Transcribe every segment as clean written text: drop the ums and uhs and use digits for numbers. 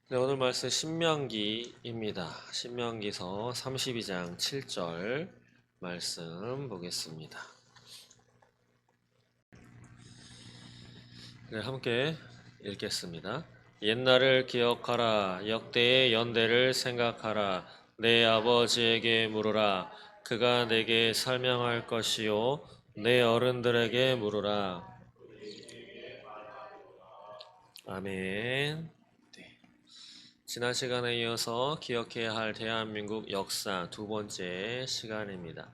네, 오늘 말씀 신명기입니다. 신명기서 32장 7절 말씀 보겠습니다. 네, 함께 읽겠습니다. 옛날을 기억하라. 역대의 연대를 생각하라. 내 아버지에게 물으라. 그가 내게 설명할 것이요. 내 어른들에게 물으라. 아멘. 지난 시간에 이어서 기억해야 할 대한민국 역사 두 번째 시간입니다.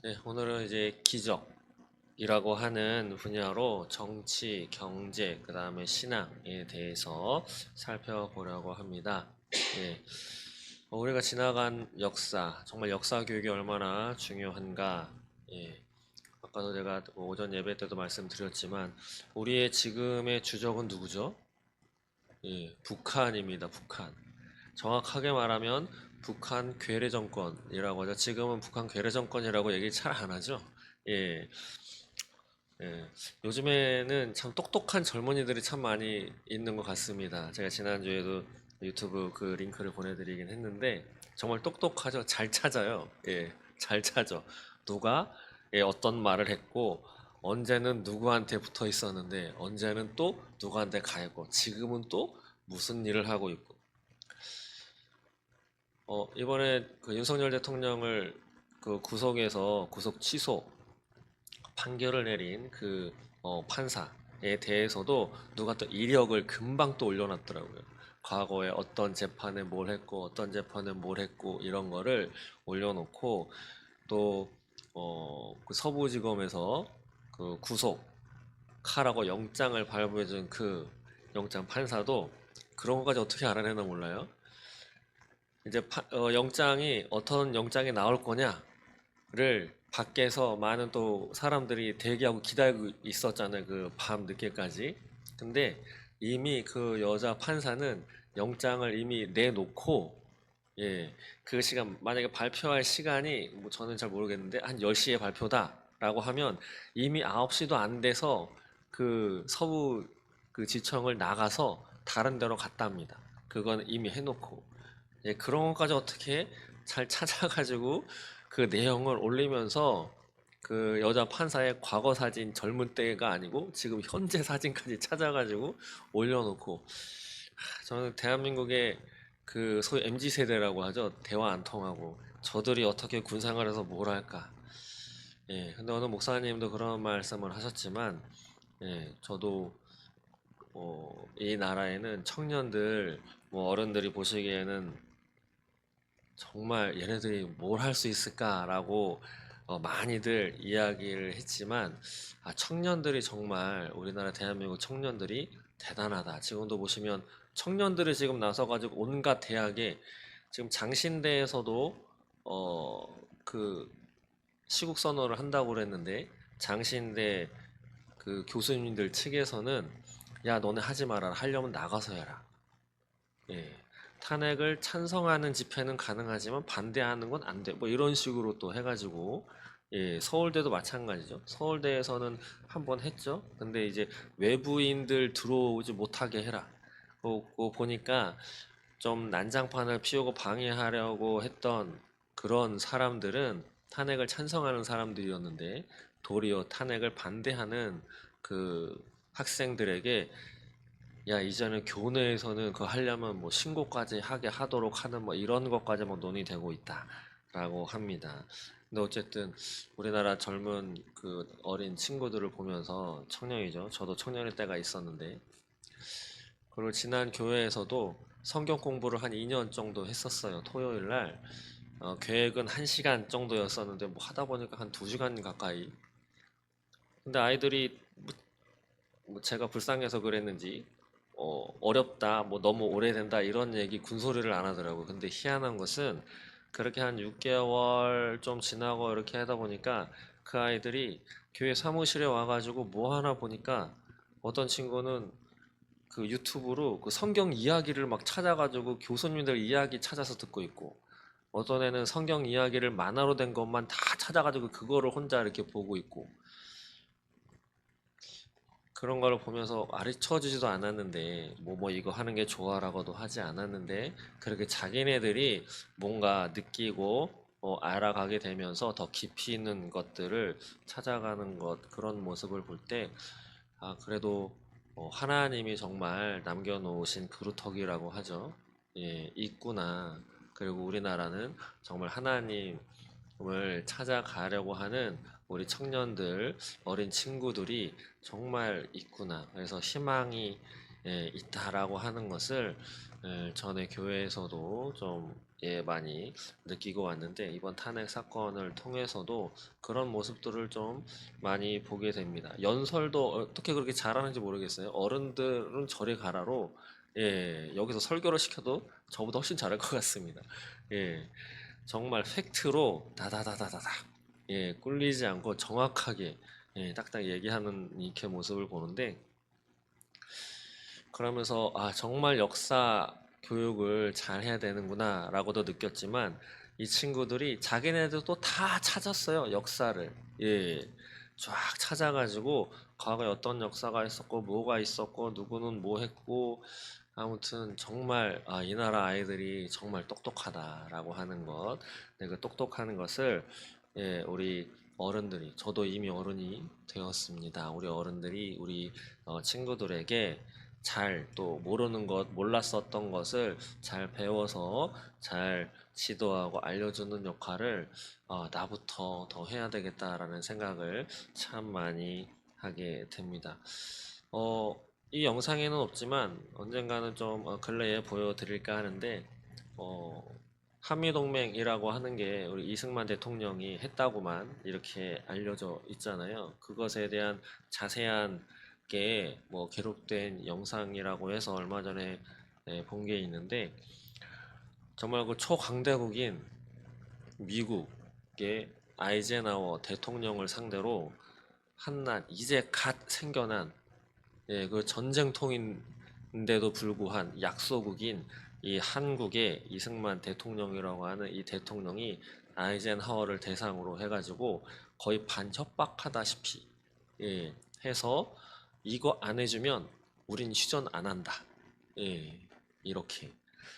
네, 오늘은 이제 기적이라고 하는 분야로 정치, 경제, 그 다음에 신앙에 대해서 살펴보려고 합니다. 예, 우리가 지나간 역사, 정말 역사 교육이 얼마나 중요한가. 예, 아까도 제가 오전 예배 때도 말씀드렸지만 우리의 지금의 주적은 누구죠? 예, 북한입니다. 북한. 정확하게 말하면 북한 괴뢰 정권이라고 하죠. 지금은 북한 괴뢰 정권이라고 얘기 잘 안 하죠. 예, 예. 요즘에는 참 똑똑한 젊은이들이 참 많이 있는 것 같습니다. 제가 지난주에도 유튜브 그 링크를 보내드리긴 했는데 정말 똑똑하죠. 잘 찾아요. 예, 잘 찾아. 누가 어떤 말을 했고 언제는 누구한테 붙어 있었는데 언제는 또 누구한테 가 있고 지금은 또 무슨 일을 하고 있고 이번에 그 윤석열 대통령을 그 구속에서 구속 취소 판결을 내린 그 판사에 대해서도 누가 또 이력을 금방 또 올려놨더라고요. 과거에 어떤 재판에 뭘 했고 어떤 재판에 뭘 했고 이런 거를 올려놓고 또 그 서부지검에서 그 구속하라고 영장을 발부해준 그 영장 판사도 그런 것까지 어떻게 알아내나 몰라요. 이제 영장이 어떤 영장이 나올 거냐를 밖에서 많은 또 사람들이 대기하고 기다리고 있었잖아요. 그 밤 늦게까지. 근데 이미 그 여자 판사는 영장을 이미 내놓고 예, 그 시간 만약에 발표할 시간이 뭐 저는 잘 모르겠는데 한 10시에 발표다라고 하면 이미 9시도 안 돼서 그 서부 그 지청을 나가서 다른 데로 갔답니다. 그건 이미 해놓고 예, 그런 것까지 어떻게 잘 찾아가지고 그 내용을 올리면서 그 여자 판사의 과거 사진 젊은 때가 아니고 지금 현재 사진까지 찾아가지고 올려놓고 저는 대한민국의 그 소위 MZ 세대라고 하죠. 대화 안 통하고 저들이 어떻게 군생활에서 뭘 할까? 예, 근데 어느 목사님도 그런 말씀을 하셨지만 저도 이 나라에는 청년들 뭐 어른들이 보시기에는 정말 얘네들이 뭘 할 수 있을까라고 많이들 이야기를 했지만 청년들이 정말 우리나라 대한민국 청년들이 대단하다. 지금도 보시면 청년들이 지금 나서가지고 온갖 대학에 지금 장신대에서도 그 시국 선언을 한다고 그랬는데 장신대 그 교수님들 측에서는 야 너네 하지 마라 하려면 나가서 해라. 예. 탄핵을 찬성하는 집회는 가능하지만 반대하는 건 안 돼. 뭐 이런 식으로 또 해가지고 예, 서울대도 마찬가지죠. 서울대에서는 한번 했죠. 근데 이제 외부인들 들어오지 못하게 해라. 그거 보니까 좀 난장판을 피우고 방해하려고 했던 그런 사람들은 탄핵을 찬성하는 사람들이었는데 도리어 탄핵을 반대하는 그 학생들에게 야, 이제는 교내에서는 그거 하려면 뭐 신고까지 하게 하도록 하는 뭐 이런 것까지 뭐 논의되고 있다라고 합니다. 근데 어쨌든 우리나라 젊은 그 어린 친구들을 보면서 청년이죠. 저도 청년일 때가 있었는데 그리고 지난 교회에서도 성경 공부를 한 2년 정도 했었어요. 토요일 날 계획은 1시간 정도였었는데 뭐 하다 보니까 한 2시간 가까이. 근데 아이들이 뭐 제가 불쌍해서 그랬는지 어렵다, 뭐 너무 오래된다 이런 얘기 군소리를 안 하더라고. 근데 희한한 것은 그렇게 한 6개월 좀 지나고 이렇게 하다 보니까 그 아이들이 교회 사무실에 와가지고 뭐 하나 보니까 어떤 친구는 그 유튜브로 그 성경 이야기를 막 찾아가지고 교수님들 이야기 찾아서 듣고 있고 어떤 애는 성경 이야기를 만화로 된 것만 다 찾아가지고 그거를 혼자 이렇게 보고 있고 그런 걸 보면서 가르쳐 주지도 않았는데 뭐 이거 하는 게 좋아라고도 하지 않았는데 그렇게 자기네들이 뭔가 느끼고 알아가게 되면서 더 깊이 있는 것들을 찾아가는 것 그런 모습을 볼 때 아 그래도 하나님이 정말 남겨놓으신 그루터기라고 하죠. 예, 있구나. 그리고 우리나라는 정말 하나님을 찾아가려고 하는 우리 청년들, 어린 친구들이 정말 있구나. 그래서 희망이 있다라고 하는 것을 전에 교회에서도 좀 많이 느끼고 왔는데 이번 탄핵 사건을 통해서도 그런 모습들을 좀 많이 보게 됩니다. 연설도 어떻게 그렇게 잘하는지 모르겠어요. 어른들은 저리 가라로 여기서 설교를 시켜도 저보다 훨씬 잘할 것 같습니다. 예, 정말 팩트로 다다다다다다 꿀리지 않고 정확하게 딱딱 얘기하는 이렇게 모습을 보는데 그러면서 아 정말 역사 교육을 잘 해야 되는구나라고도 느꼈지만 이 친구들이 자기네들도 다 찾았어요 역사를 쫙 찾아가지고 과거에 어떤 역사가 있었고 뭐가 있었고 누구는 뭐 했고 아무튼 정말 이 나라 아이들이 정말 똑똑하다라고 하는 것, 그 똑똑하는 것을 우리 어른들이 저도 이미 어른이 되었습니다. 우리 어른들이 우리 친구들에게 잘 또 모르는 것, 몰랐었던 것을 잘 배워서 잘 지도하고 알려주는 역할을 나부터 더 해야 되겠다라는 생각을 참 많이 하게 됩니다. 어, 이 영상에는 없지만 언젠가는 좀 근래에 보여드릴까 하는데 어, 한미동맹이라고 하는 게 우리 이승만 대통령이 했다고만 이렇게 알려져 있잖아요. 그것에 대한 자세한 게 뭐 기록된 영상이라고 해서 얼마 전에 본 게 있는데 정말 그 초강대국인 미국의 아이젠하워 대통령을 상대로 한낱 이제 갓 생겨난 그 전쟁통인데도 불구한 약소국인 이 한국의 이승만 대통령이라고 하는 이 대통령이 아이젠하워를 대상으로 해가지고 거의 반협박하다시피 해서 이거 안 해주면 우린 휴전 안 한다. 이렇게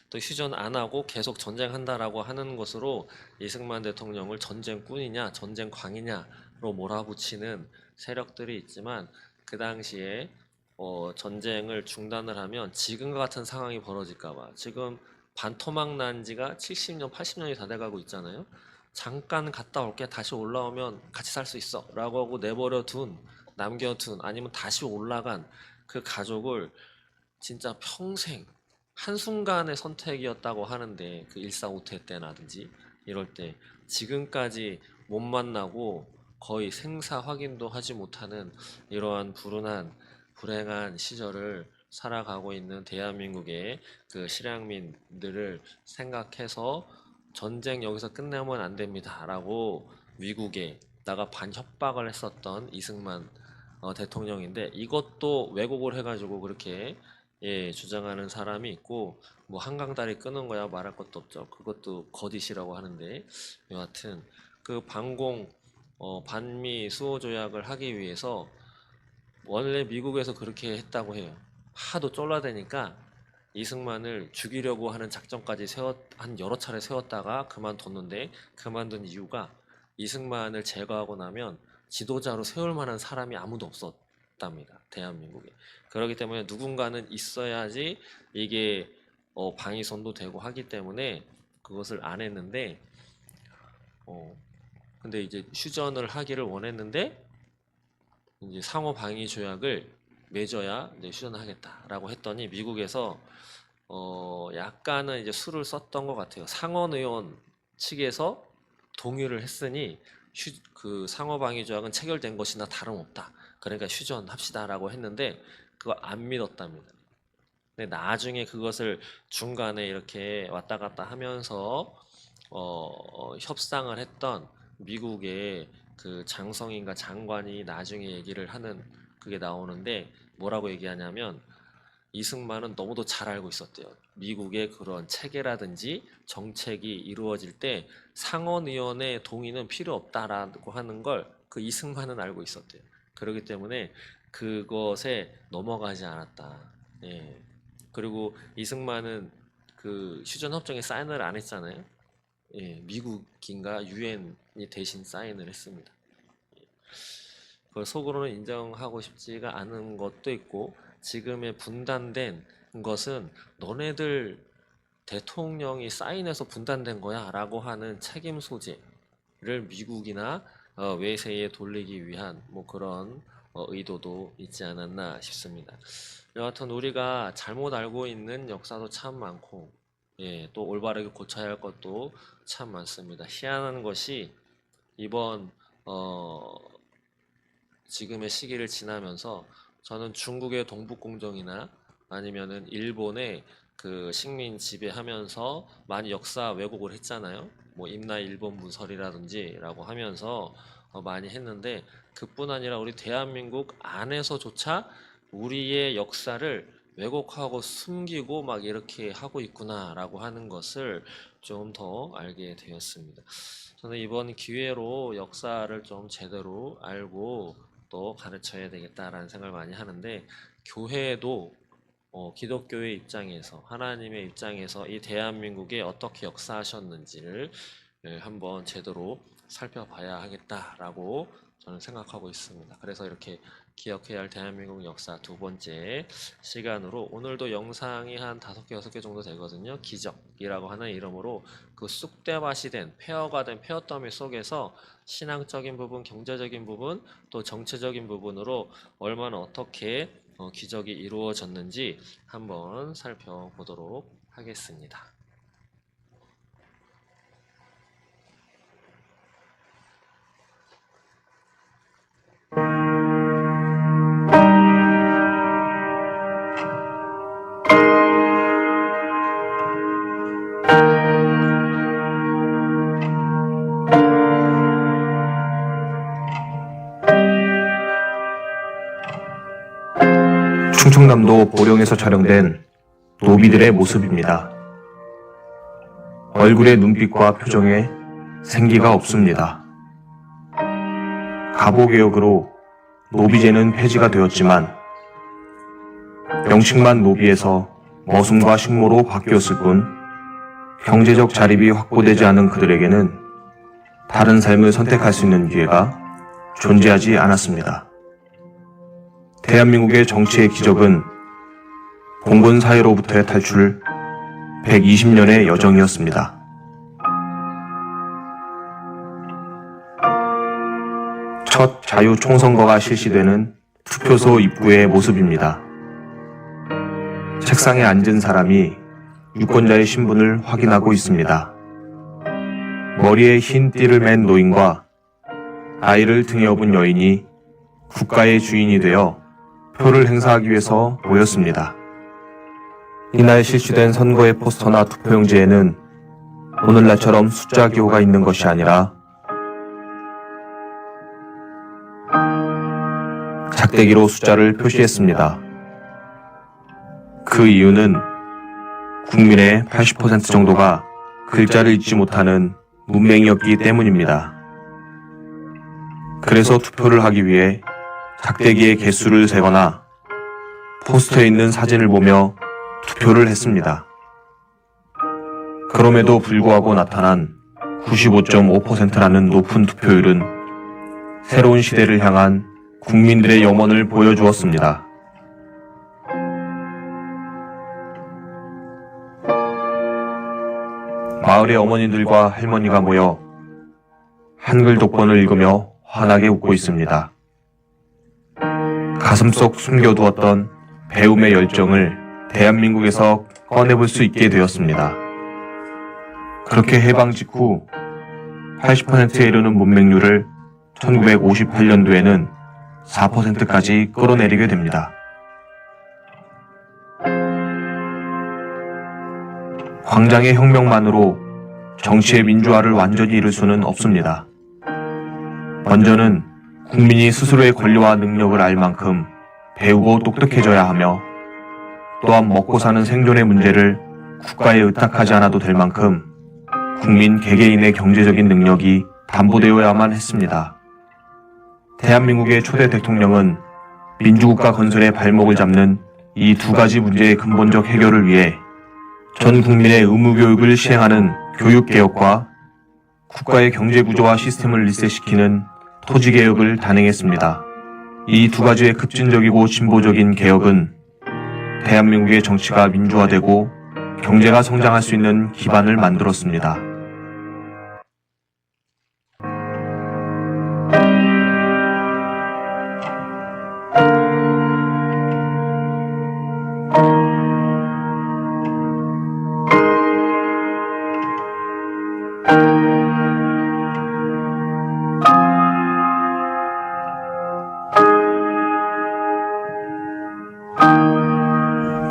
또 휴전 안 하고 계속 전쟁한다라고 하는 것으로 이승만 대통령을 전쟁꾼이냐 전쟁광이냐로 몰아붙이는 세력들이 있지만 그 당시에 전쟁을 중단을 하면 지금과 같은 상황이 벌어질까봐 지금 반토막 난 지가 70년, 80년이 다 돼가고 있잖아요. 잠깐 갔다 올게 다시 올라오면 같이 살 수 있어 라고 하고 남겨둔 아니면 다시 올라간 그 가족을 진짜 평생 한순간의 선택이었다고 하는데 그 일사후퇴 때라든지 이럴 때 지금까지 못 만나고 거의 생사 확인도 하지 못하는 이러한 불행한 시절을 살아가고 있는 대한민국의 그 실향민들을 생각해서 전쟁 여기서 끝내면 안 됩니다 라고 미국에다가 반협박을 했었던 이승만 대통령인데 이것도 왜곡을 해가지고 그렇게 주장하는 사람이 있고 뭐 한강다리 끄는 거야 말할 것도 없죠. 그것도 거짓이라고 하는데 여하튼 그 반미 수호 조약을 하기 위해서 원래 미국에서 그렇게 했다고 해요. 하도 쫄라대니까 이승만을 죽이려고 하는 작전까지 한 여러 차례 세웠다가 그만뒀는데 그만둔 이유가 이승만을 제거하고 나면 지도자로 세울 만한 사람이 아무도 없었답니다. 대한민국에. 그렇기 때문에 누군가는 있어야지 이게 방위선도 되고 하기 때문에 그것을 안 했는데 어, 근데 이제 휴전을 하기를 원했는데 이제 상호 방위 조약을 맺어야 이제 휴전을 하겠다라고 했더니 미국에서 약간은 이제 수를 썼던 것 같아요. 상원 의원 측에서 동의를 했으니 그 상호 방위 조약은 체결된 것이나 다름없다. 그러니까 휴전합시다라고 했는데 그거 안 믿었답니다. 근데 나중에 그것을 중간에 이렇게 왔다 갔다 하면서 협상을 했던 미국의 그 장성인가 장관이 나중에 얘기를 하는 그게 나오는데 뭐라고 얘기하냐면 이승만은 너무도 잘 알고 있었대요. 미국의 그런 체계라든지 정책이 이루어질 때 상원의원의 동의는 필요 없다라고 하는 걸 그 이승만은 알고 있었대요. 그렇기 때문에 그것에 넘어가지 않았다. 예. 그리고 이승만은 그 휴전협정에 사인을 안 했잖아요. 예, 미국인가 유엔이 대신 사인을 했습니다. 그걸 속으로는 인정하고 싶지가 않은 것도 있고, 지금의 분단된 것은 너네들 대통령이 사인해서 분단된 거야 라고 하는 책임 소재를 미국이나 외세에 돌리기 위한 뭐 그런 의도도 있지 않았나 싶습니다. 여하튼 우리가 잘못 알고 있는 역사도 참 많고, 예, 또 올바르게 고쳐야 할 것도 참 많습니다. 희한한 것이 이번 지금의 시기를 지나면서 저는 중국의 동북공정이나 아니면은 일본의 그 식민 지배하면서 많이 역사 왜곡을 했잖아요. 뭐 임나 일본 문설이라든지라고 하면서 많이 했는데, 그뿐 아니라 우리 대한민국 안에서조차 우리의 역사를 왜곡하고 숨기고 막 이렇게 하고 있구나라고 하는 것을 좀 더 알게 되었습니다. 저는 이번 기회로 역사를 좀 제대로 알고 또 가르쳐야 되겠다라는 생각을 많이 하는데, 교회도 기독교의 입장에서, 하나님의 입장에서 이 대한민국에 어떻게 역사하셨는지를 한번 제대로 살펴봐야 하겠다라고 저는 생각하고 있습니다. 그래서 이렇게 기억해야 할 대한민국 역사 두 번째 시간으로, 오늘도 영상이 한 5개, 6개 정도 되거든요. 기적이라고 하는 이름으로 그 쑥대밭이 된, 폐허가 된 폐허더미 속에서 신앙적인 부분, 경제적인 부분, 또 정치적인 부분으로 얼마나 어떻게 기적이 이루어졌는지 한번 살펴보도록 하겠습니다. 충청남도 보령에서 촬영된 노비들의 모습입니다. 얼굴의 눈빛과 표정에 생기가 없습니다. 가보개혁으로 노비제는 폐지가 되었지만 명칭만 노비에서 머슴과 식모로 바뀌었을 뿐 경제적 자립이 확보되지 않은 그들에게는 다른 삶을 선택할 수 있는 기회가 존재하지 않았습니다. 대한민국의 정치의 기적은 봉건사회로부터의 탈출 120년의 여정이었습니다. 첫 자유총선거가 실시되는 투표소 입구의 모습입니다. 책상에 앉은 사람이 유권자의 신분을 확인하고 있습니다. 머리에 흰 띠를 맨 노인과 아이를 등에 업은 여인이 국가의 주인이 되어 표를 행사하기 위해서 모였습니다. 이날 실시된 선거의 포스터나 투표용지에는 오늘날처럼 숫자 기호가 있는 것이 아니라 작대기로 숫자를 표시했습니다. 그 이유는 국민의 80% 정도가 글자를 읽지 못하는 문맹이었기 때문입니다. 그래서 투표를 하기 위해 작대기의 개수를 세거나 포스터에 있는 사진을 보며 투표를 했습니다. 그럼에도 불구하고 나타난 95.5%라는 높은 투표율은 새로운 시대를 향한 국민들의 염원을 보여주었습니다. 마을의 어머니들과 할머니가 모여 한글 독본을 읽으며 환하게 웃고 있습니다. 가슴속 숨겨두었던 배움의 열정을 대한민국에서 꺼내볼 수 있게 되었습니다. 그렇게 해방 직후 80%에 이르는 문맹률을 1958년도에는 4%까지 끌어내리게 됩니다. 광장의 혁명만으로 정치의 민주화를 완전히 이룰 수는 없습니다. 먼저는 국민이 스스로의 권리와 능력을 알 만큼 배우고 똑똑해져야 하며, 또한 먹고 사는 생존의 문제를 국가에 의탁하지 않아도 될 만큼 국민 개개인의 경제적인 능력이 담보되어야만 했습니다. 대한민국의 초대 대통령은 민주국가 건설의 발목을 잡는 이 두 가지 문제의 근본적 해결을 위해 전 국민의 의무교육을 시행하는 교육개혁과 국가의 경제구조와 시스템을 리셋시키는 토지개혁을 단행했습니다. 이 두 가지의 급진적이고 진보적인 개혁은 대한민국의 정치가 민주화되고 경제가 성장할 수 있는 기반을 만들었습니다.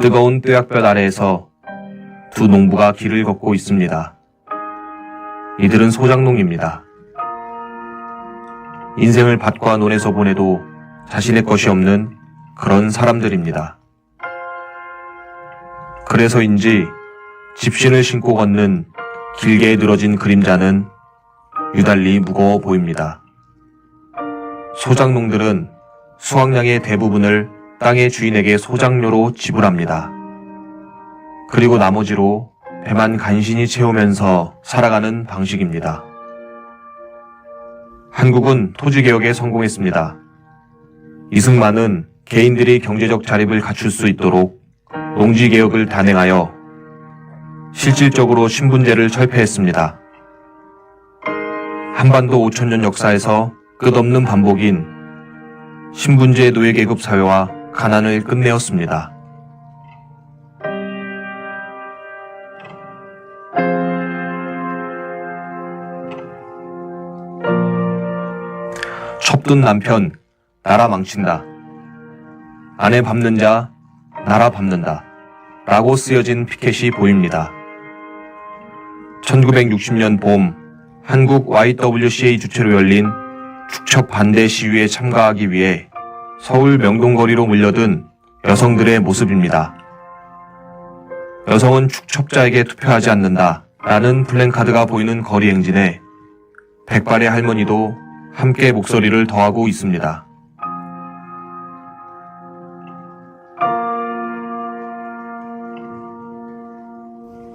뜨거운 뙤약볕 아래에서 두 농부가 길을 걷고 있습니다. 이들은 소작농입니다. 인생을 밭과 논에서 보내도 자신의 것이 없는 그런 사람들입니다. 그래서인지 집신을 신고 걷는 길게 늘어진 그림자는 유달리 무거워 보입니다. 소작농들은 수확량의 대부분을 땅의 주인에게 소작료로 지불합니다. 그리고 나머지로 배만 간신히 채우면서 살아가는 방식입니다. 한국은 토지개혁에 성공했습니다. 이승만은 개인들이 경제적 자립을 갖출 수 있도록 농지개혁을 단행하여 실질적으로 신분제를 철폐했습니다. 한반도 5천년 역사에서 끝없는 반복인 신분제 노예계급 사회와 가난을 끝내었습니다. 첩든 남편, 나라 망친다. 아내 밟는 자, 나라 밟는다. 라고 쓰여진 피켓이 보입니다. 1960년 봄 한국 YWCA 주최로 열린 축첩 반대 시위에 참가하기 위해 서울 명동거리로 몰려든 여성들의 모습입니다. 여성은 축첩자에게 투표하지 않는다 라는 플랜카드가 보이는 거리 행진에 백발의 할머니도 함께 목소리를 더하고 있습니다.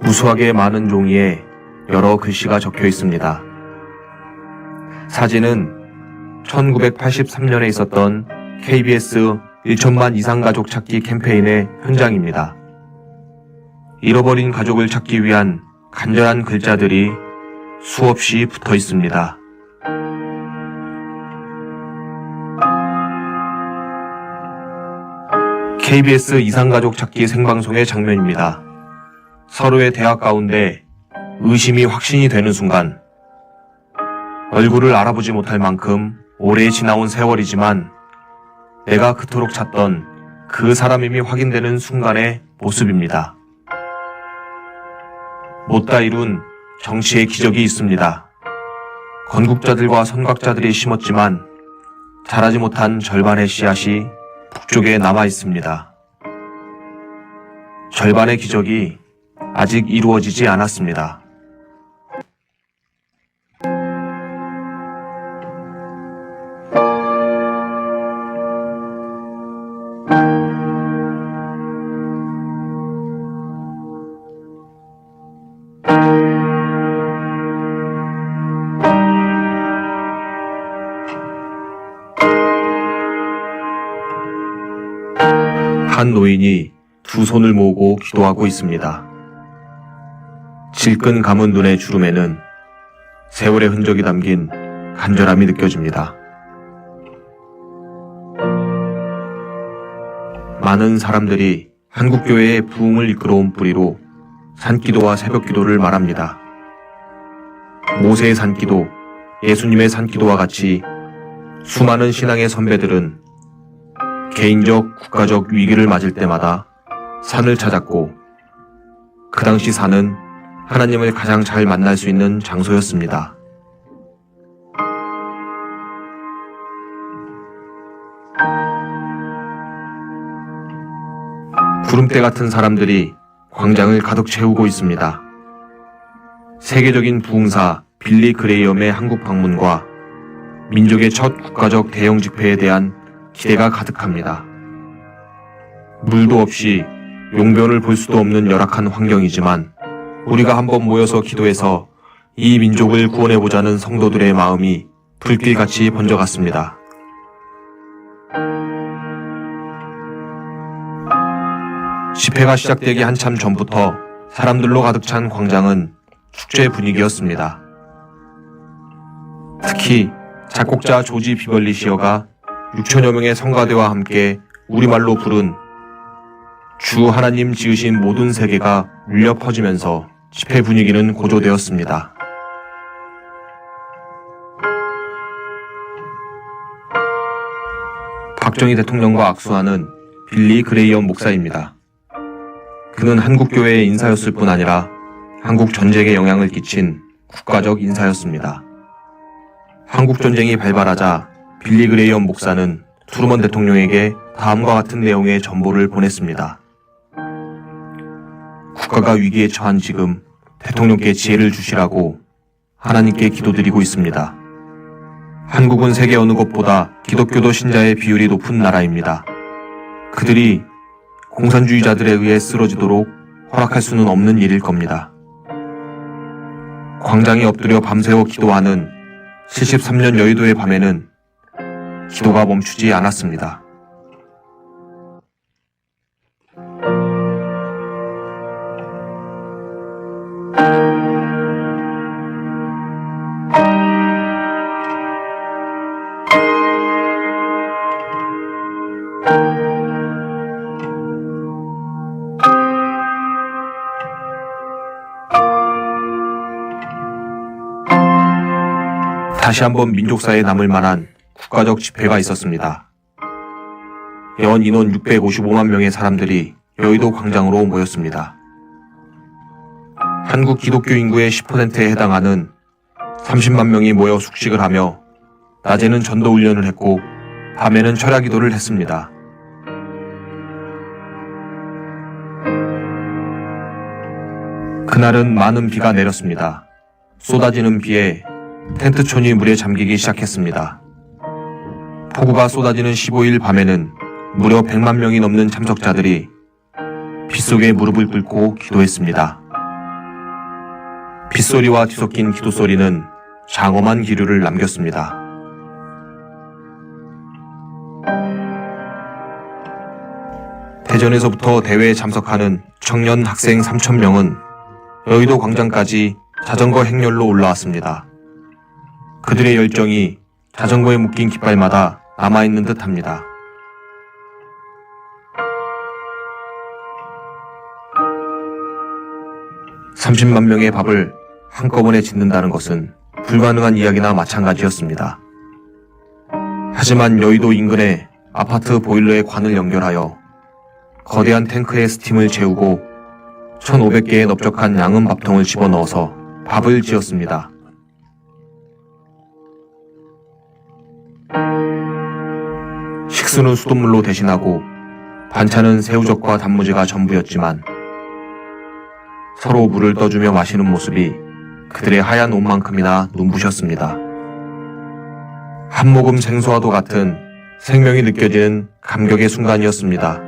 무수하게 많은 종이에 여러 글씨가 적혀 있습니다. 사진은 1983년에 있었던 KBS 1천만 이상 가족 찾기 캠페인의 현장입니다. 잃어버린 가족을 찾기 위한 간절한 글자들이 수없이 붙어 있습니다. KBS 이상가족 찾기 생방송의 장면입니다. 서로의 대화 가운데 의심이 확신이 되는 순간, 얼굴을 알아보지 못할 만큼 오래 지나온 세월이지만 내가 그토록 찾던 그 사람임이 확인되는 순간의 모습입니다. 못다 이룬 정치의 기적이 있습니다. 건국자들과 선각자들이 심었지만 자라지 못한 절반의 씨앗이 북쪽에 남아 있습니다. 절반의 기적이 아직 이루어지지 않았습니다. 한 노인이 두 손을 모으고 기도하고 있습니다. 질끈 감은 눈의 주름에는 세월의 흔적이 담긴 간절함이 느껴집니다. 많은 사람들이 한국교회의 부흥을 이끌어온 뿌리로 산기도와 새벽기도를 말합니다. 모세의 산기도, 예수님의 산기도와 같이 수많은 신앙의 선배들은 개인적, 국가적 위기를 맞을 때마다 산을 찾았고, 그 당시 산은 하나님을 가장 잘 만날 수 있는 장소였습니다. 구름대 같은 사람들이 광장을 가득 채우고 있습니다. 세계적인 부흥사 빌리 그레이엄의 한국 방문과 민족의 첫 국가적 대형 집회에 대한 기대가 가득합니다. 물도 없이 용변을 볼 수도 없는 열악한 환경이지만 우리가 한번 모여서 기도해서 이 민족을 구원해보자는 성도들의 마음이 불길같이 번져갔습니다. 집회가 시작되기 한참 전부터 사람들로 가득 찬 광장은 축제 분위기였습니다. 특히 작곡자 조지 비벌리 시어가 6천여 명의 성가대와 함께 우리말로 부른 주 하나님 지으신 모든 세계가 울려 퍼지면서 집회 분위기는 고조되었습니다. 박정희 대통령과 악수하는 빌리 그레이엄 목사입니다. 그는 한국교회의 인사였을 뿐 아니라 한국 전쟁에 영향을 끼친 국가적 인사였습니다. 한국전쟁이 발발하자 빌리 그레이엄 목사는 트루먼 대통령에게 다음과 같은 내용의 전보를 보냈습니다. 국가가 위기에 처한 지금 대통령께 지혜를 주시라고 하나님께 기도드리고 있습니다. 한국은 세계 어느 곳보다 기독교도 신자의 비율이 높은 나라입니다. 그들이 공산주의자들에 의해 쓰러지도록 허락할 수는 없는 일일 겁니다. 광장에 엎드려 밤새워 기도하는 73년 여의도의 밤에는 기도가 멈추지 않았습니다. 다시 한번 민족사에 남을 만한 국가적 집회가 있었습니다. 연 인원 655만 명의 사람들이 여의도 광장으로 모였습니다. 한국 기독교 인구의 10%에 해당하는 30만 명이 모여 숙식을 하며 낮에는 전도 훈련을 했고 밤에는 철야 기도를 했습니다. 그날은 많은 비가 내렸습니다. 쏟아지는 비에 텐트촌이 물에 잠기기 시작했습니다. 폭우가 쏟아지는 15일 밤에는 무려 100만 명이 넘는 참석자들이 빗속에 무릎을 꿇고 기도했습니다. 빗소리와 뒤섞인 기도소리는 장엄한 기류를 남겼습니다. 대전에서부터 대회에 참석하는 청년 학생 3,000명은 여의도 광장까지 자전거 행렬로 올라왔습니다. 그들의 열정이 자전거에 묶인 깃발마다 남아있는 듯합니다. (30만 명의 밥을 한꺼번에 짓는다는 것은 불가능한 이야기나 마찬가지였습니다. 하지만 여의도 인근의 아파트 보일러에 관을 연결하여 거대한 탱크에 스팀을 재우고 1,500개의 넓적한 양은 밥통을 집어넣어서 밥을 지었습니다. 식수는 수돗물로 대신하고 반찬은 새우젓과 단무지가 전부였지만 서로 물을 떠주며 마시는 모습이 그들의 하얀 옷만큼이나 눈부셨습니다. 한 모금 생수와도 같은 생명이 느껴지는 감격의 순간이었습니다.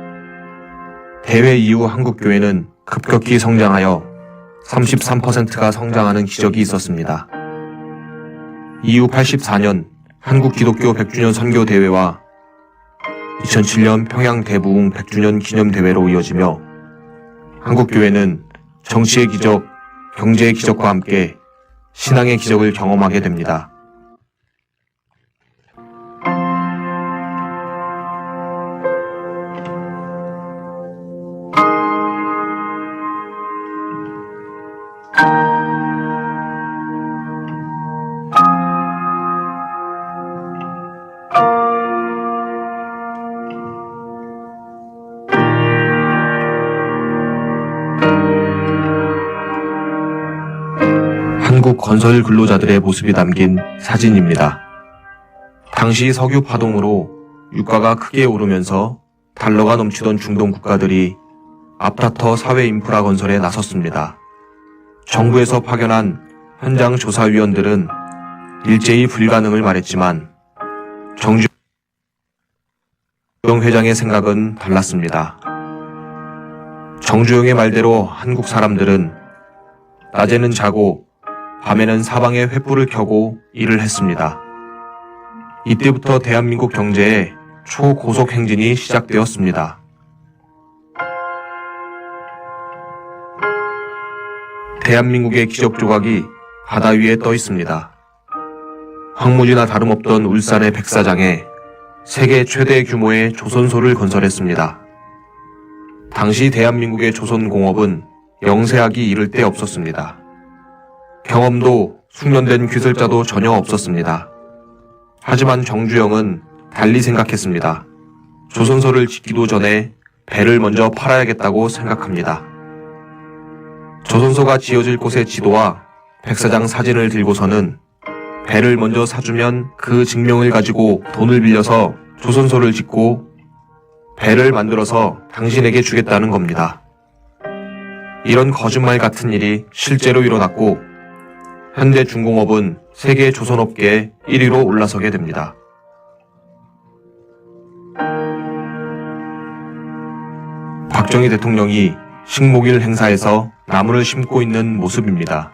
대회 이후 한국교회는 급격히 성장하여 33%가 성장하는 기적이 있었습니다. 이후 84년 한국기독교 100주년 선교대회와 2007년 평양 대부흥 100주년 기념대회로 이어지며 한국교회는 정치의 기적, 경제의 기적과 함께 신앙의 기적을 경험하게 됩니다. 한국 건설 근로자들의 모습이 담긴 사진입니다. 당시 석유 파동으로 유가가 크게 오르면서 달러가 넘치던 중동 국가들이 앞다퉈 사회 인프라 건설에 나섰습니다. 정부에서 파견한 현장 조사위원들은 일제히 불가능을 말했지만 회장의 생각은 달랐습니다. 정주영의 말대로 한국 사람들은 낮에는 자고 밤에는 사방에 횃불을 켜고 일을 했습니다. 이때부터 대한민국 경제에 초고속 행진이 시작되었습니다. 대한민국의 기적 조각이 바다 위에 떠 있습니다. 황무지나 다름없던 울산의 백사장에 세계 최대 규모의 조선소를 건설했습니다. 당시 대한민국의 조선공업은 영세하기 이를 데 없었습니다. 경험도 숙련된 기술자도 전혀 없었습니다. 하지만 정주영은 달리 생각했습니다. 조선소를 짓기도 전에 배를 먼저 팔아야겠다고 생각합니다. 조선소가 지어질 곳의 지도와 백사장 사진을 들고서는 배를 먼저 사주면 그 증명을 가지고 돈을 빌려서 조선소를 짓고 배를 만들어서 당신에게 주겠다는 겁니다. 이런 거짓말 같은 일이 실제로 일어났고 현대중공업은 세계 조선업계 1위로 올라서게 됩니다. 박정희 대통령이 식목일 행사에서 나무를 심고 있는 모습입니다.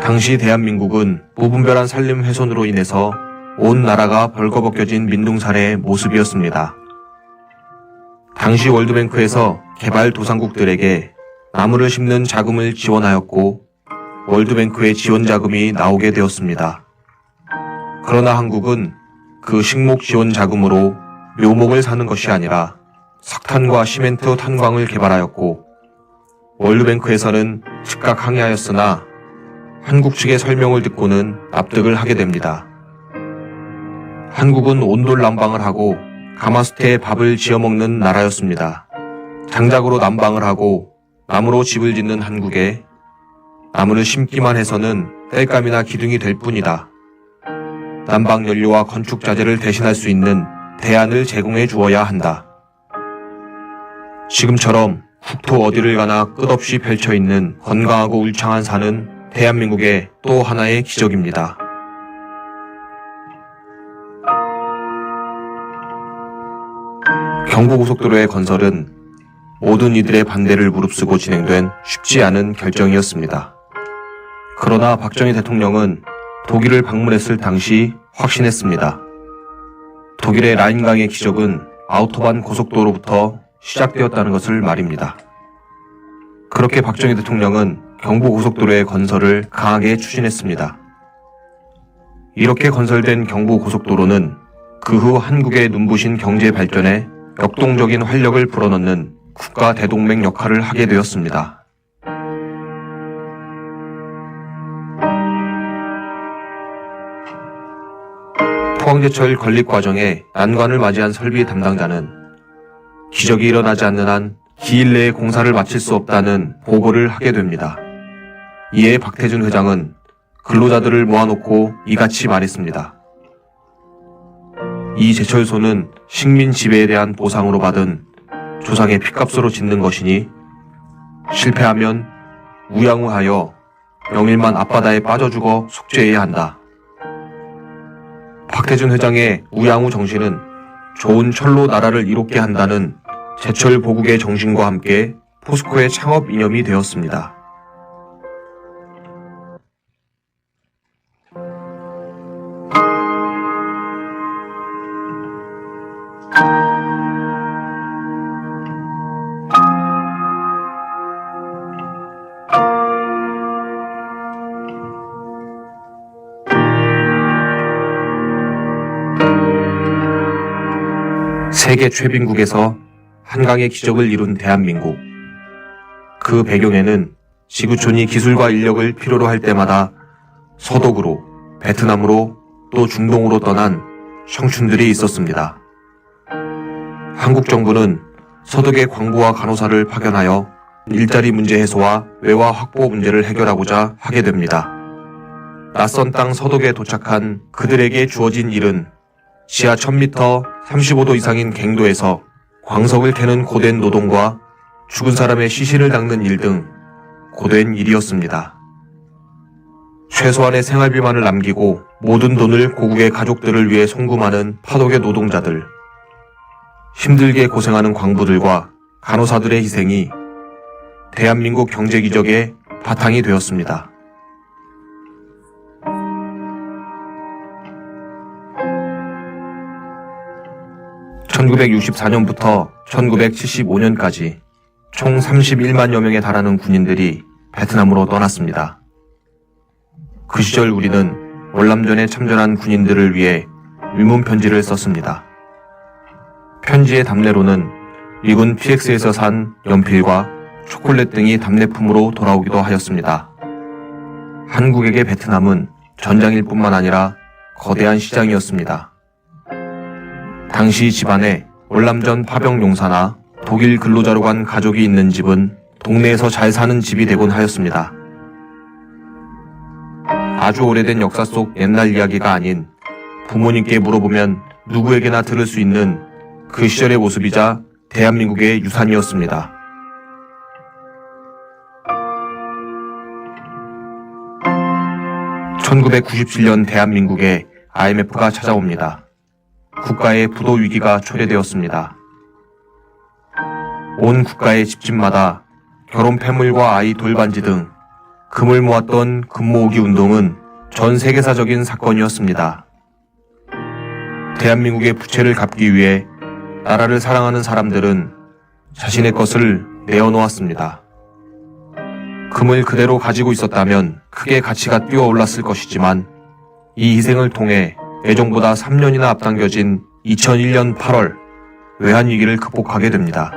당시 대한민국은 무분별한 산림 훼손으로 인해서 온 나라가 벌거벗겨진 민둥사례의 모습이었습니다. 당시 월드뱅크에서 개발도상국들에게 나무를 심는 자금을 지원하였고 월드뱅크의 지원 자금이 나오게 되었습니다. 그러나 한국은 그 식목 지원 자금으로 묘목을 사는 것이 아니라 석탄과 시멘트 탄광을 개발하였고 월드뱅크에서는 즉각 항의하였으나 한국 측의 설명을 듣고는 납득을 하게 됩니다. 한국은 온돌 난방을 하고 가마솥에 밥을 지어먹는 나라였습니다. 장작으로 난방을 하고 나무로 집을 짓는 한국에 나무를 심기만 해서는 땔감이나 기둥이 될 뿐이다. 난방 연료와 건축 자재를 대신할 수 있는 대안을 제공해 주어야 한다. 지금처럼 국토 어디를 가나 끝없이 펼쳐있는 건강하고 울창한 산은 대한민국의 또 하나의 기적입니다. 경부고속도로의 건설은 모든 이들의 반대를 무릅쓰고 진행된 쉽지 않은 결정이었습니다. 그러나 박정희 대통령은 독일을 방문했을 당시 확신했습니다. 독일의 라인강의 기적은 아우토반 고속도로부터 시작되었다는 것을 말입니다. 그렇게 박정희 대통령은 경부고속도로의 건설을 강하게 추진했습니다. 이렇게 건설된 경부고속도로는 그 후 한국의 눈부신 경제 발전에 역동적인 활력을 불어넣는 국가 대동맥 역할을 하게 되었습니다. 포항제철 건립 과정에 난관을 맞이한 설비 담당자는 기적이 일어나지 않는 한 기일 내에 공사를 마칠 수 없다는 보고를 하게 됩니다. 이에 박태준 회장은 근로자들을 모아놓고 이같이 말했습니다. 이 제철소는 식민 지배에 대한 보상으로 받은 조상의 핏값으로 짓는 것이니 실패하면 우양우하여 영일만 앞바다에 빠져 죽어 속죄해야 한다. 박태준 회장의 우양우 정신은 좋은 철로 나라를 이롭게 한다는 제철 보국의 정신과 함께 포스코의 창업 이념이 되었습니다. 세계 최빈국에서 한강의 기적을 이룬 대한민국. 그 배경에는 지구촌이 기술과 인력을 필요로 할 때마다 서독으로, 베트남으로 또 중동으로 떠난 청춘들이 있었습니다. 한국 정부는 서독의 광부와 간호사를 파견하여 일자리 문제 해소와 외화 확보 문제를 해결하고자 하게 됩니다. 낯선 땅 서독에 도착한 그들에게 주어진 일은 지하 1000m 35도 이상인 갱도에서 광석을 캐는 고된 노동과 죽은 사람의 시신을 닦는 일 등 고된 일이었습니다. 최소한의 생활비만을 남기고 모든 돈을 고국의 가족들을 위해 송금하는 파독의 노동자들. 힘들게 고생하는 광부들과 간호사들의 희생이 대한민국 경제 기적의 바탕이 되었습니다. (1964년부터) (1975년까지) 총 31만여 명에 달하는 군인들이 베트남으로 떠났습니다. 그 시절 우리는 월남전에 참전한 군인들을 위해 위문 편지를 썼습니다. 편지의 답례로는 미군 PX에서 산 연필과 초콜릿 등이 답례품으로 돌아오기도 하였습니다. 한국에게 베트남은 전장일 뿐만 아니라 거대한 시장이었습니다. 당시 집안에 월남전 파병 용사나 독일 근로자로 간 가족이 있는 집은 동네에서 잘 사는 집이 되곤 하였습니다. 아주 오래된 역사 속 옛날 이야기가 아닌 부모님께 물어보면 누구에게나 들을 수 있는 그 시절의 모습이자 대한민국의 유산이었습니다. (1997년) 대한민국에 IMF가 찾아옵니다. 국가의 부도 위기가 초래되었습니다. 온 국가의 집집마다 결혼 패물과 아이 돌반지 등 금을 모았던 금 모으기 운동은 전 세계사적인 사건이었습니다. 대한민국의 부채를 갚기 위해 나라를 사랑하는 사람들은 자신의 것을 내어놓았습니다. 금을 그대로 가지고 있었다면 크게 가치가 뛰어올랐을 것이지만 이 희생을 통해 예정보다 3년이나 앞당겨진 2001년 8월 외환위기를 극복하게 됩니다.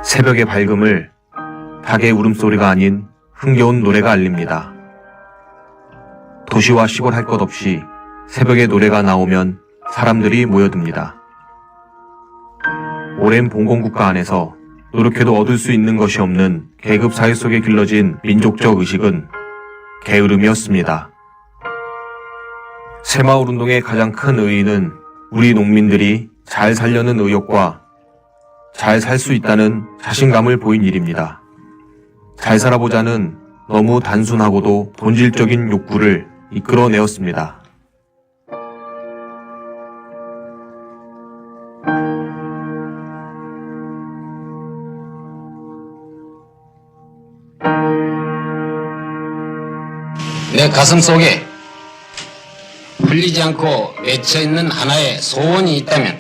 새벽의 밝음을 닭의 울음소리가 아닌 흥겨운 노래가 알립니다. 도시와 시골 할 것 없이 새벽에 노래가 나오면 사람들이 모여듭니다. 오랜 봉건국가 안에서 노력해도 얻을 수 있는 것이 없는 계급 사회 속에 길러진 민족적 의식은 게으름이었습니다. 새마을운동의 가장 큰 의의는 우리 농민들이 잘 살려는 의욕과 잘 살 수 있다는 자신감을 보인 일입니다. 잘 살아보자는 너무 단순하고도 본질적인 욕구를 이끌어내었습니다. 내 가슴 속에 풀리지 않고 맺혀있는 하나의 소원이 있다면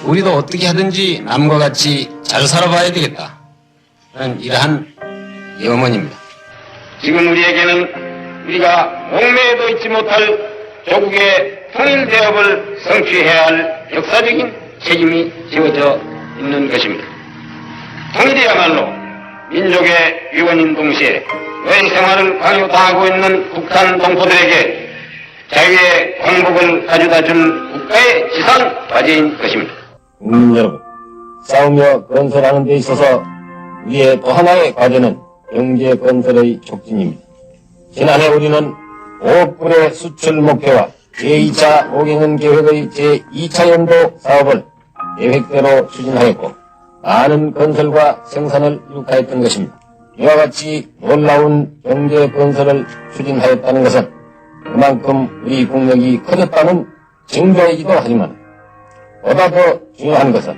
우리도 어떻게 하든지 남과 같이 잘 살아봐야 되겠다. 라는 이러한 염원입니다. 지금 우리에게는 우리가 목매에도 잊지 못할 조국의 통일대업을 성취해야 할 역사적인 책임이 지어져 있는 것입니다. 통일이야말로 민족의 유언인 동시에 노예 생활을 강요당하고 있는 북한 동포들에게 자유의 광복을 가져다준 국가의 지상 과제인 것입니다. 국민 여러분, 싸우며 건설하는 데 있어서 우리의 또 하나의 과제는 경제 건설의 촉진입니다. 지난해 우리는 5억 불의 수출 목표와 제2차 5개년 계획의 제2차 연도 사업을 계획대로 추진하였고 많은 건설과 생산을 이룩하였던 것입니다. 이와 같이 놀라운 경제 건설을 추진하였다는 것은 그만큼 우리 국력이 커졌다는 증거이기도 하지만 보다 더 중요한 것은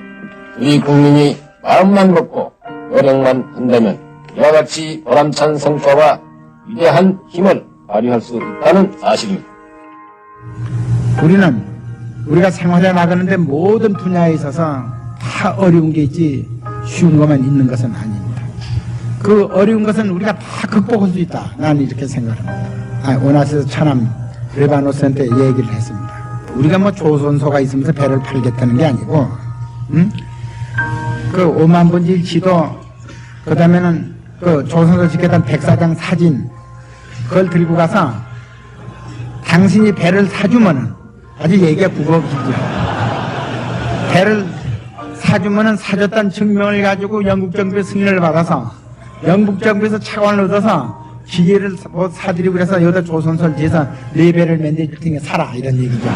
우리 국민이 마음만 먹고 노력만 한다면 이와 같이 보람찬 성과와 위대한 힘을 발휘할 수 있다는 사실입니다. 우리는 우리가 생활해 나가는데 모든 분야에 있어서 다 어려운 게 있지 쉬운 것만 있는 것은 아닙니다. 그 어려운 것은 우리가 다 극복할 수 있다. 나는 이렇게 생각합니다. 오나시에서 차남 레바노스한테 얘기를 했습니다. 우리가 뭐 조선소가 있으면서 배를 팔겠다는 게 아니고, 그 5만 번지 지도, 그 다음에는 그 조선소 지켰던 백사장 사진, 그걸 들고 가서 당신이 배를 사주면은 아주 얘기가 부거워지죠. 배를 사주면은 사줬다는 증명을 가지고 영국 정부의 승인을 받아서 영국 정부에서 차관을 얻어서 기계를 뭐 사드리고 그래서 여기다 조선소를 지어서 4배를 만들어줄 테니까 사라 이런 얘기죠.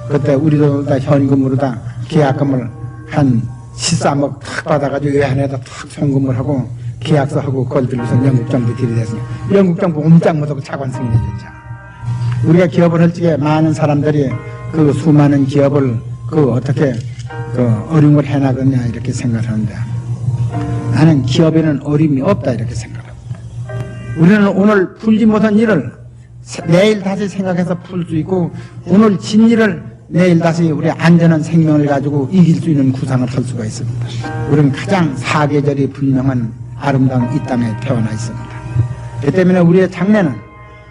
그때 우리도 다 현금으로 다 계약금을 한 13억 탁 받아가지고 외환에다 탁 송금을 하고 계약서하고 그걸 들고서 영국 정부 들이댔으니 영국 정부 옴짝 못하고 차관 승인해줬죠. 우리가 기업을 할 적에 많은 사람들이 그 수많은 기업을 그 어떻게 그 어려움을 해나가냐 이렇게 생각을 하는데 나는 기업에는 어려움이 없다 이렇게 생각합니다. 우리는 오늘 풀지 못한 일을 내일 다시 생각해서 풀 수 있고 오늘 진 일을 내일 다시 우리 안전한 생명을 가지고 이길 수 있는 구상을 할 수가 있습니다. 우리는 가장 사계절이 분명한 아름다운 이 땅에 태어나 있습니다. 그 때문에 우리의 장래는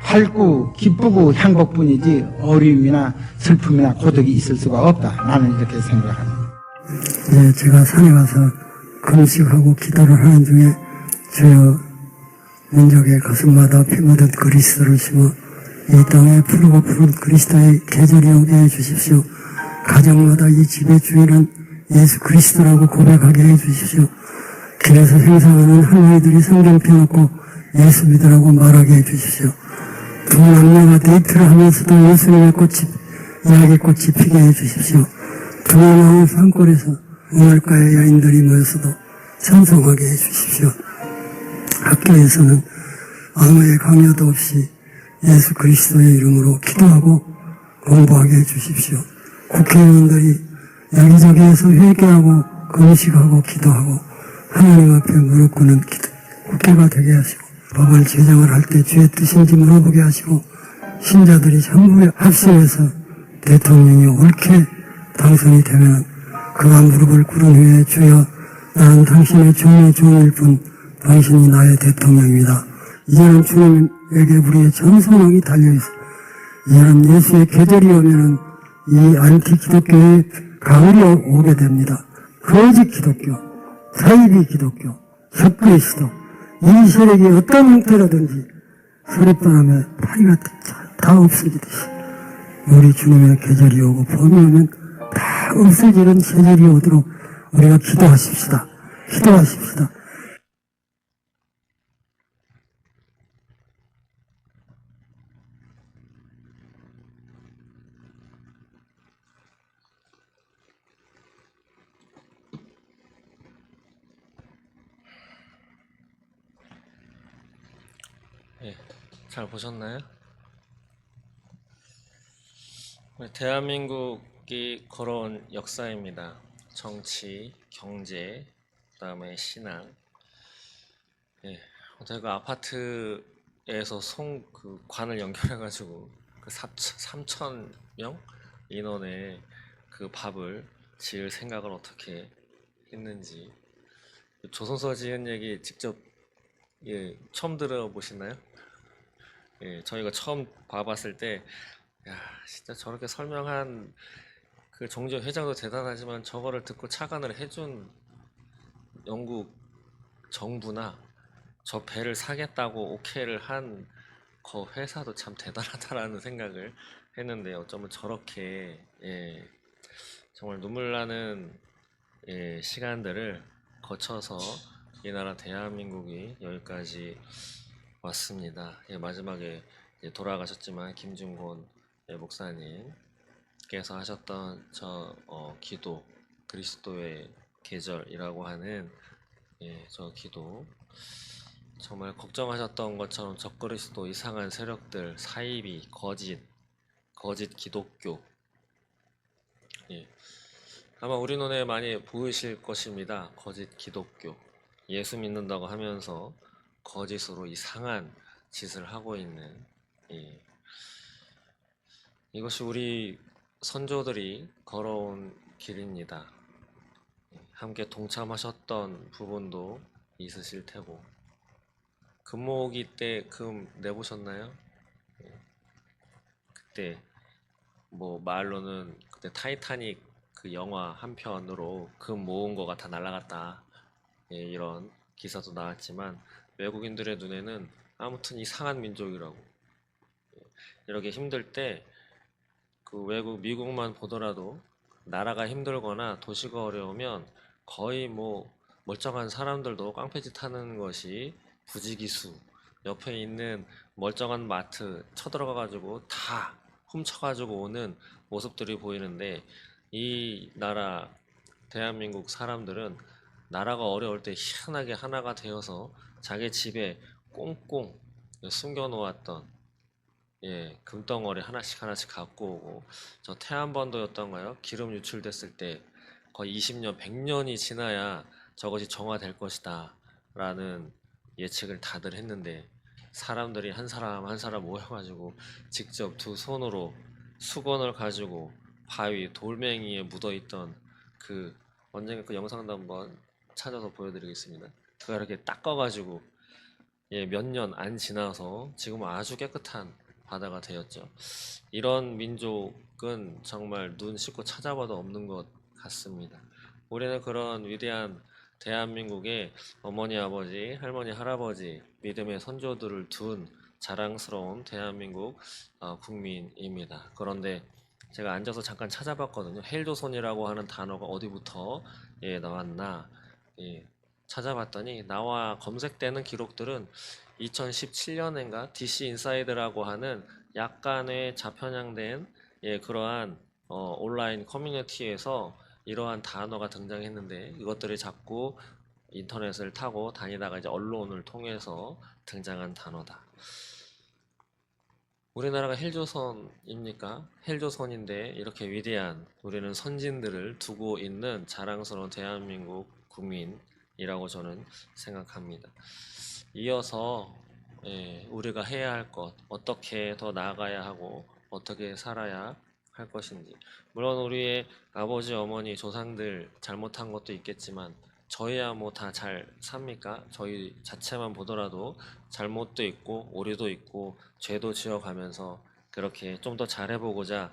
밝고 기쁘고 행복뿐이지 어려움이나 슬픔이나 고독이 있을 수가 없다. 나는 이렇게 생각합니다. 네, 제가 산에 가서 금식하고 기도를 하는 중에 주여 민족의 가슴마다 피 묻은 그리스도를 심어 이 땅에 푸르고 푸른 그리스도의 계절이 오게 해주십시오. 가정마다 이 집의 주인은 예수 그리스도라고 고백하게 해주십시오. 길에서 행상하는 할머니들이 성경 펴놓고 예수 믿으라고 말하게 해주십시오. 두 남녀가 데이트를 하면서도 예수님의 꽃이, 이야기 꽃이 피게 해주십시오. 두 마을 산골에서 우물가의 여인들이 모여서도 찬송하게 해주십시오. 학교에서는 아무의 강요도 없이 예수 그리스도의 이름으로 기도하고 공부하게 해주십시오. 국회의원들이 여기저기에서 회개하고 금식하고 기도하고 하나님 앞에 무릎 꿇는 국회가 되게 하시고 법을 제정을 할 때 주의 뜻인지 물어보게 하시고 신자들이 전부 합심해서 대통령이 옳게 당선이 되면 그가 무릎을 꿇은 후에 주여 나는 당신의 종의 종일 뿐 당신이 나의 대통령입니다. 이제는 주님에게 우리의 전 소망이 달려있어. 이제는 예수의 계절이 오면은 이 안티 기독교의 가을이 오게 됩니다. 거짓 기독교, 사이비 기독교, 적그리스도 이 세력이 어떤 형태라든지 소리바람에 파리가 다 없어지듯이 우리 주님의 계절이 오고 봄이 오면 다 없어지는 계절이 오도록 우리가 기도하십시다. 기도하십시다. 예, 잘 보셨나요? 대한민국이 걸어온 역사입니다. 정치, 경제, 그다음에 신앙. 예, 제가 아파트에서 그 관을 연결해가지고 그 3,000명 인원의 그 밥을 지을 생각을 어떻게 했는지 조선소 지은 얘기 직접 처음 들어보시나요? 예, 저희가 처음 봐봤을 때, 야, 진짜 저렇게 설명한 그 정지현 회장도 대단하지만 저거를 듣고 착안을 해준 영국 정부나 저 배를 사겠다고 오케이를 한 그 회사도 참 대단하다라는 생각을 했는데 어쩌면 저렇게 정말 눈물 나는 시간들을 거쳐서 이 나라 대한민국이 여기까지 왔습니다. 마지막에 돌아가셨지만 김중곤 목사님께서 하셨던 기도, 그리스도의 계절이라고 하는 저 기도, 정말 걱정하셨던 것처럼 적그리스도, 이상한 세력들, 사이비, 거짓 기독교, 아마 우리 눈에 많이 보이실 것입니다. 거짓 기독교, 예수 믿는다고 하면서 거짓으로 이상한 짓을 하고 있는, 이것이 우리 선조들이 걸어온 길입니다. 함께 동참하셨던 부분도 있으실 테고, 금모으기 때 금 내보셨나요? 그때 뭐 말로는 그때 타이타닉 그 영화 한 편으로 금 모은 거가 다 날아갔다, 이런 기사도 나왔지만 외국인들의 눈에는 아무튼 이상한 민족이라고, 이렇게 힘들 때 그 외국 미국만 보더라도 나라가 힘들거나 도시가 어려우면 거의 뭐 멀쩡한 사람들도 깡패짓 하는 것이 부지기수, 옆에 있는 멀쩡한 마트 쳐들어가 가지고 다 훔쳐가지고 오는 모습들이 보이는데, 이 나라 대한민국 사람들은 나라가 어려울 때 희한하게 하나가 되어서 자기 집에 꽁꽁 숨겨놓았던 금덩어리 하나씩 하나씩 갖고 오고, 저 태안반도였던가요? 기름 유출됐을 때 거의 20년, 100년이 지나야 저것이 정화될 것이다 라는 예측을 다들 했는데, 사람들이 한 사람 한 사람 모여가지고 직접 두 손으로 수건을 가지고 바위 돌멩이에 묻어있던 그, 언젠가 그 영상도 한번 찾아서 보여드리겠습니다. 그거 이렇게 닦아가지고 몇 년 안 지나서 지금 아주 깨끗한 바다가 되었죠. 이런 민족은 정말 눈 씻고 찾아봐도 없는 것 같습니다. 우리는 그런 위대한 대한민국의 어머니, 아버지, 할머니, 할아버지, 믿음의 선조들을 둔 자랑스러운 대한민국 국민입니다. 그런데 제가 앉아서 잠깐 찾아봤거든요. 헬조선이라고 하는 단어가 어디부터 나왔나 찾아봤더니, 나와 검색되는 기록들은 2017년인가 DC 인사이드라고 하는 약간의 자편향된 그러한 온라인 커뮤니티에서 이러한 단어가 등장했는데, 이것들이 자꾸 인터넷을 타고 다니다가 이제 언론을 통해서 등장한 단어다. 우리나라가 헬조선입니까? 헬조선인데 이렇게 위대한 우리는 선진들을 두고 있는 자랑스러운 대한민국 국민이라고 저는 생각합니다. 이어서 우리가 해야 할 것, 어떻게 더 나아가야 하고 어떻게 살아야 할 것인지, 물론 우리의 아버지, 어머니, 조상들 잘못한 것도 있겠지만 저희야 뭐 다 잘 삽니까? 저희 자체만 보더라도 잘못도 있고 오류도 있고 죄도 지어가면서 그렇게 좀 더 잘해보고자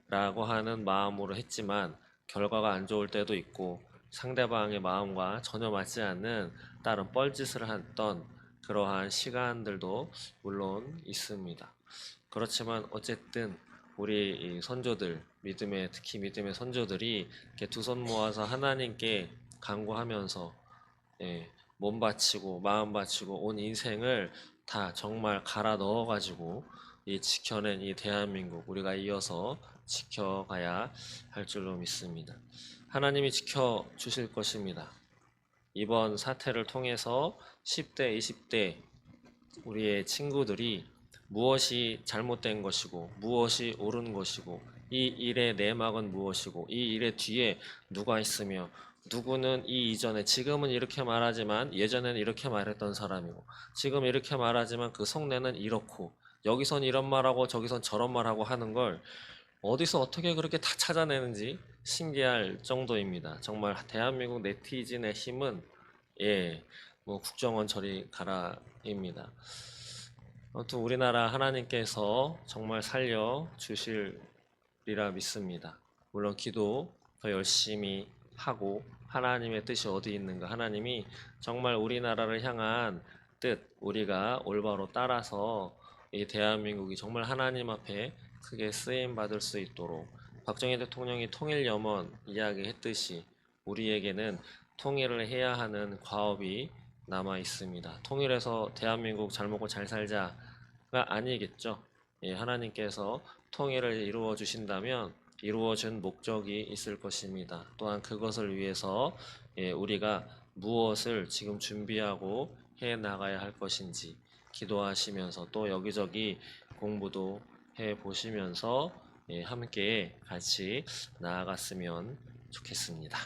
라고 하는 마음으로 했지만, 결과가 안 좋을 때도 있고 상대방의 마음과 전혀 맞지 않는 다른 뻘짓을 했던 그러한 시간들도 물론 있습니다. 그렇지만 어쨌든 우리 이 선조들, 특히 믿음의 선조들이 이렇게 두 손 모아서 하나님께 간구하면서 몸 바치고 마음 바치고 온 인생을 다 정말 갈아 넣어가지고 지켜낸 이 대한민국, 우리가 이어서 지켜가야 할 줄로 믿습니다. 하나님이 지켜주실 것입니다. 이번 사태를 통해서 10대, 20대 우리의 친구들이 무엇이 잘못된 것이고 무엇이 옳은 것이고, 이 일의 내막은 무엇이고, 이 일의 뒤에 누가 있으며, 누구는 이 이전에, 지금은 이렇게 말하지만 예전에는 이렇게 말했던 사람이고, 지금 이렇게 말하지만 그 속내는 이렇고, 여기선 이런 말하고 저기선 저런 말하고 하는 걸 어디서 어떻게 그렇게 다 찾아내는지 신기할 정도입니다. 정말 대한민국 네티즌의 힘은 뭐 국정원 저리 가라입니다. 아무튼 우리나라 하나님께서 정말 살려 주시리라 믿습니다. 물론 기도 더 열심히 하고, 하나님의 뜻이 어디 있는가, 하나님이 정말 우리나라를 향한 뜻, 우리가 올바로 따라서 이 대한민국이 정말 하나님 앞에 크게 쓰임 받을 수 있도록, 박정희 대통령이 통일 염원 이야기했듯이 우리에게는 통일을 해야 하는 과업이 남아 있습니다. 통일해서 대한민국 잘 먹고 잘 살자가 아니겠죠. 하나님께서 통일을 이루어 주신다면 이루어진 목적이 있을 것입니다. 또한 그것을 위해서 우리가 무엇을 지금 준비하고 해 나가야 할 것인지 기도하시면서, 또 여기저기 공부도 해 보시면서 함께 같이 나아갔으면 좋겠습니다.